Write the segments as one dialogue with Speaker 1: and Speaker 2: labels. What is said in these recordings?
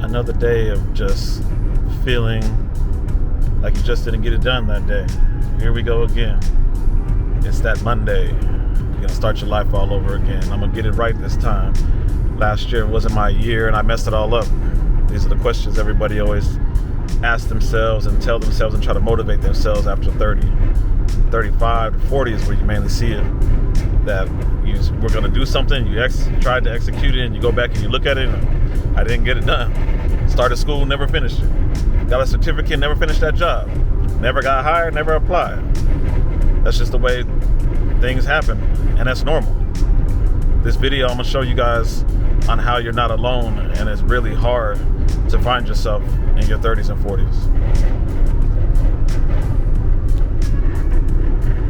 Speaker 1: Another day of just feeling like you just didn't get it done that day. Here we go again. It's that Monday. You're gonna start your life all over again. I'm gonna get it right this time. Last year wasn't my year and I messed it all up. These are the questions everybody always ask themselves and tell themselves and try to motivate themselves after 30. 35 to 40 is where you mainly see it. That we're gonna do something, you tried to execute it, and you go back and you look at it and I didn't get it done. Started school, never finished it. Got a certificate, never finished that job. Never got hired, never applied. That's just the way things happen, and that's normal. This video, I'm gonna show you guys on how you're not alone, and it's really hard to find yourself in your 30s and 40s.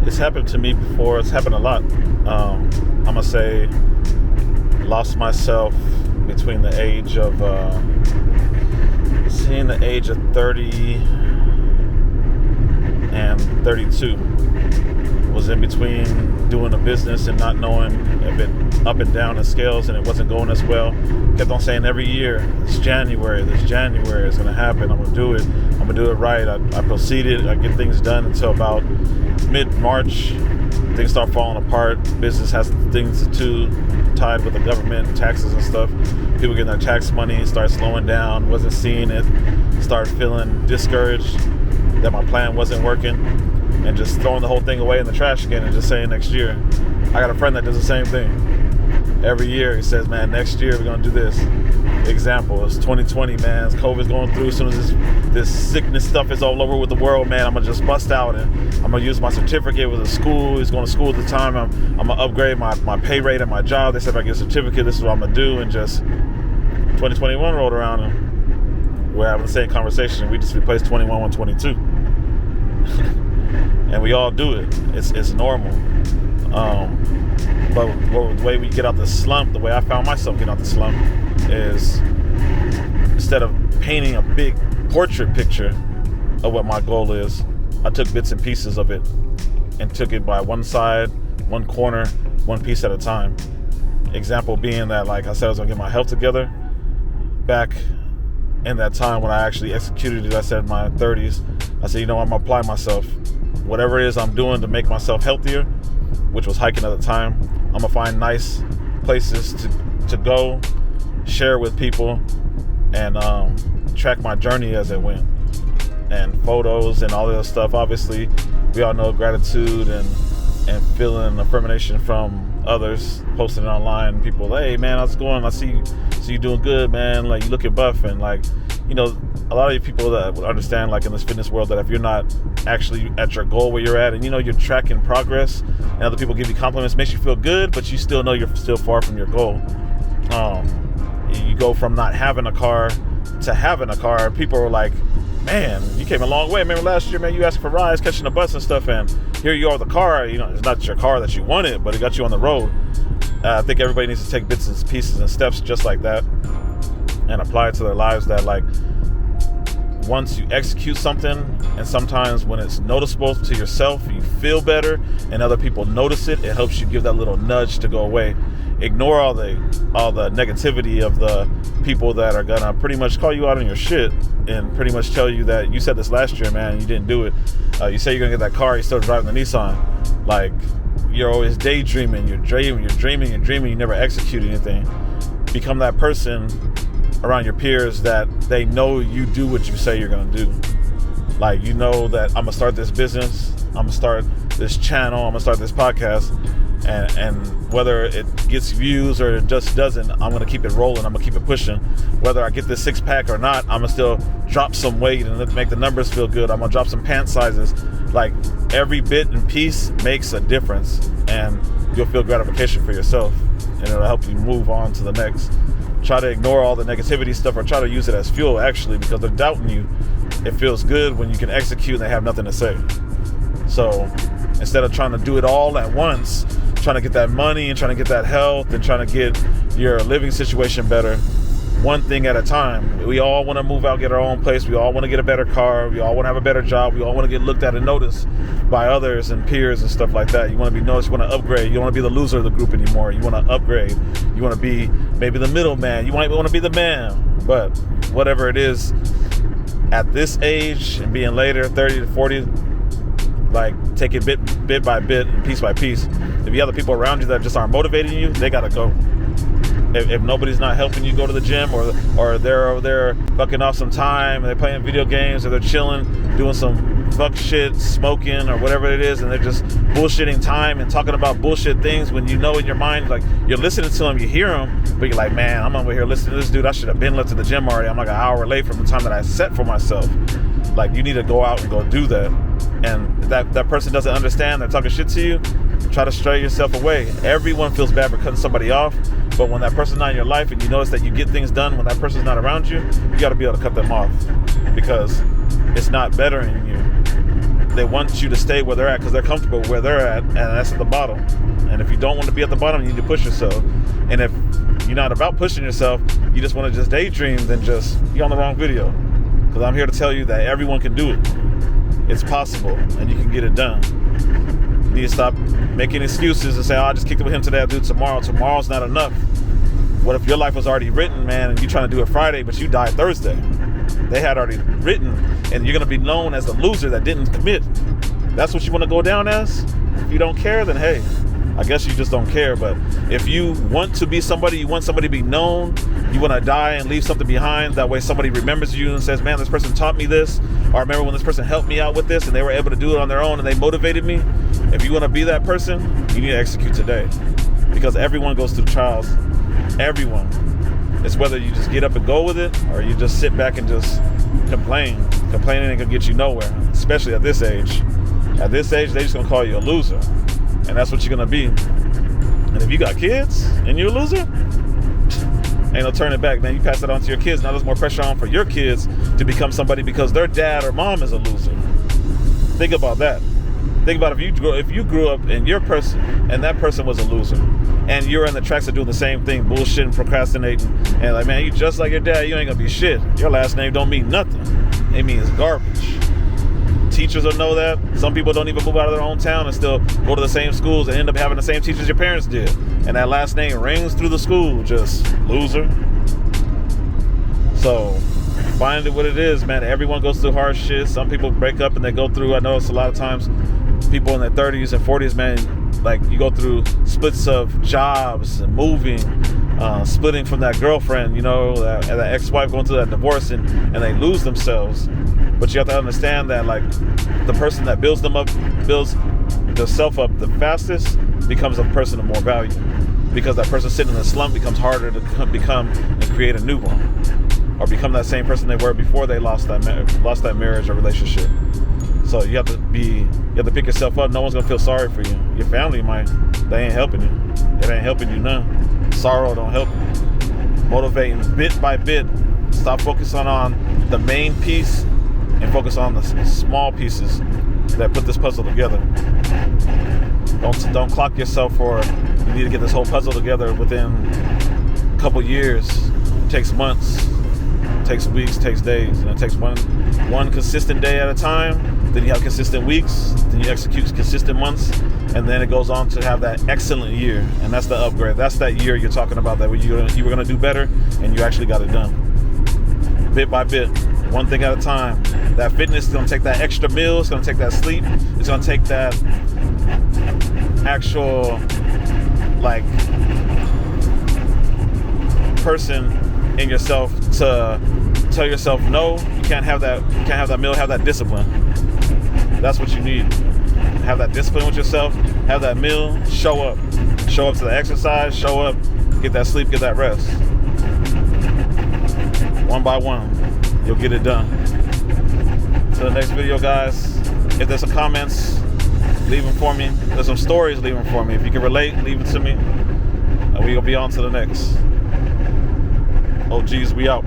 Speaker 1: It's happened to me before. It's happened a lot. I'm gonna say lost myself between the age of 30 and 32. Was in between doing a business and not knowing if it up and down in scales, and it wasn't going as well. Kept on saying every year, this January is gonna happen. I'm gonna do it. I'm gonna do it right. I proceeded. I get things done until about mid-March. Things start falling apart. Business has things too tied with the government, taxes and stuff. People getting their tax money, start slowing down. Wasn't seeing it. Start feeling discouraged that my plan wasn't working, and just throwing the whole thing away in the trash again and just saying next year. I got a friend that does the same thing. Every year he says, man, next year we're gonna do this. Example, it's 2020, man. COVID's going through. As soon as this sickness stuff is all over with the world, man, I'm gonna just bust out and I'm gonna use my certificate with the school. He's going to school at the time. I'm gonna upgrade my pay rate at my job. They said if I get a certificate, this is what I'm gonna do. And just 2021 rolled around and we're having the same conversation. We just replaced 21 with 22. And we all do it. It's normal. But the way we get out the slump, the way I found myself getting out the slump, is instead of painting a big portrait picture of what my goal is, I took bits and pieces of it and took it by one side, one corner, one piece at a time. Example being that, like I said, I was gonna get my health together. Back in that time when I actually executed it, I said in my 30s, I said, you know, I'm gonna apply myself. Whatever it is I'm doing to make myself healthier, which was hiking at the time, I'm gonna find nice places to go, share with people, and track my journey as it went. And photos and all of that stuff. Obviously, we all know gratitude and feeling affirmation from others, posting it online. People, hey man, how's it going? I see you doing good, man. Like, you looking buff. And like, you know, a lot of you people that would understand, like in this fitness world, that if you're not actually at your goal where you're at, and you know you're tracking progress, and other people give you compliments, makes you feel good, but you still know you're still far from your goal. You go from not having a car to having a car. People are like, man, you came a long way. Remember last year, man, you asked for rides, catching the bus and stuff, and here you are, the car. You know, it's not your car that you wanted, but it got you on the road. I think everybody needs to take bits and pieces and steps just like that and apply it to their lives. That, like, once you execute something, and sometimes when it's noticeable to yourself, you feel better, and other people notice it, it helps you give that little nudge to go away. Ignore all the negativity of the people that are gonna pretty much call you out on your shit and pretty much tell you that you said this last year, man, and you didn't do it. You say you're gonna get that car, you're still driving the Nissan. Like, you're always daydreaming, you're dreaming, you never execute anything. Become that person around your peers that they know you do what you say you're gonna do. Like, you know that I'm gonna start this business, I'm gonna start this channel, I'm gonna start this podcast, and whether it gets views or it just doesn't, I'm gonna keep it rolling, I'm gonna keep it pushing. Whether I get this 6-pack or not, I'm gonna still drop some weight and make the numbers feel good. I'm gonna drop some pant sizes. Like, every bit and piece makes a difference, and you'll feel gratification for yourself, and it'll help you move on to the next. Try to ignore all the negativity stuff, or try to use it as fuel, actually, because they're doubting you. It feels good when you can execute and they have nothing to say. So instead of trying to do it all at once, trying to get that money and trying to get that health and trying to get your living situation better, one thing at a time. We all want to move out, get our own place. We all want to get a better car. We all want to have a better job. We all want to get looked at and noticed by others and peers and stuff like that. You want to be noticed. You want to upgrade. You don't want to be the loser of the group anymore. You want to upgrade. You want to be maybe the middleman. You might want to be the man. But whatever it is at this age and being later, 30 to 40, like take it bit by bit and piece by piece. If you have the people around you that just aren't motivating you, they gotta go. If nobody's not helping you go to the gym, or they're over there fucking off some time, and they're playing video games, or they're chilling, doing some fuck shit, smoking, or whatever it is, and they're just bullshitting time and talking about bullshit things, when you know in your mind, like, you're listening to them, you hear them, but you're like, man, I'm over here listening to this dude, I should have been left to the gym already. I'm like an hour late from the time that I set for myself. Like, you need to go out and go do that. And that person doesn't understand, they're talking shit to you, try to stray yourself away. Everyone feels bad for cutting somebody off, but when that person's not in your life and you notice that you get things done when that person's not around you, you got to be able to cut them off, because it's not bettering you. They want you to stay where they're at because they're comfortable where they're at, and that's at the bottom. And if you don't want to be at the bottom, you need to push yourself. And if you're not about pushing yourself, you just want to just daydream, then just, you're on the wrong video. Because I'm here to tell you that everyone can do it. It's possible, and you can get it done. You need to stop making excuses and say, oh, I just kicked it with him today, I'll do it tomorrow. Tomorrow's not enough. What if your life was already written, man, and you're trying to do it Friday, but you died Thursday? They had already written, and you're going to be known as the loser that didn't commit. That's what you want to go down as? If you don't care, then hey, I guess you just don't care. But if you want to be somebody, you want somebody to be known, you want to die and leave something behind, that way somebody remembers you and says, man, this person taught me this, or I remember when this person helped me out with this and they were able to do it on their own and they motivated me. If you want to be that person, you need to execute today, because everyone goes through trials. Everyone. It's whether you just get up and go with it, or you just sit back and just complain. Complaining ain't gonna get you nowhere, especially at this age. At this age, they just gonna call you a loser, and that's what you're gonna be. And if you got kids and you're a loser, ain't no turning back, man. You pass that on to your kids. Now there's more pressure on for your kids to become somebody because their dad or mom is a loser. Think about that. Think about if you grew up and your person and that person was a loser, and you're in the tracks of doing the same thing, bullshitting, procrastinating, and like, man, you just like your dad, you ain't gonna be shit. Your last name don't mean nothing. It means garbage. Teachers will know that. Some people don't even move out of their own town and still go to the same schools and end up having the same teachers your parents did. And that last name rings through the school, just loser. So find it what it is, man. Everyone goes through hard shit. Some people break up and they go through, I notice a lot of times, people in their 30s and 40s, man, like, you go through splits of jobs and moving, splitting from that girlfriend, you know, that ex-wife, going through that divorce, and they lose themselves. But you have to understand that, like, the person that builds themselves up the fastest becomes a person of more value, because that person sitting in the slump becomes harder to become and create a new one, or become that same person they were before they lost that marriage or relationship. So you have to pick yourself up. No one's gonna feel sorry for you. Your family might. They ain't helping you. It ain't helping you none. Sorrow don't help you. Motivating bit by bit. Stop focusing on the main piece and focus on the small pieces that put this puzzle together. Don't clock yourself for, you need to get this whole puzzle together within a couple years. It takes months. It takes weeks, takes days, and it takes one consistent day at a time. Then you have consistent weeks, then you execute consistent months, and then it goes on to have that excellent year, and that's the upgrade. That's that year you're talking about, that you were going to do better, and you actually got it done. Bit by bit, one thing at a time. That fitness is going to take that extra meal, it's going to take that sleep, it's going to take that actual, like, person in yourself to tell yourself no. You can't have that meal, have that discipline. That's what you need. Have that discipline with yourself, have that meal, show up to the exercise, show up, get that sleep, get that rest. One by one, you'll get it done. Till the next video, guys. If there's some comments, leave them for me. There's some stories, leave them for me. If you can relate, leave it to me, and we'll be on to the next. Oh geez, we out.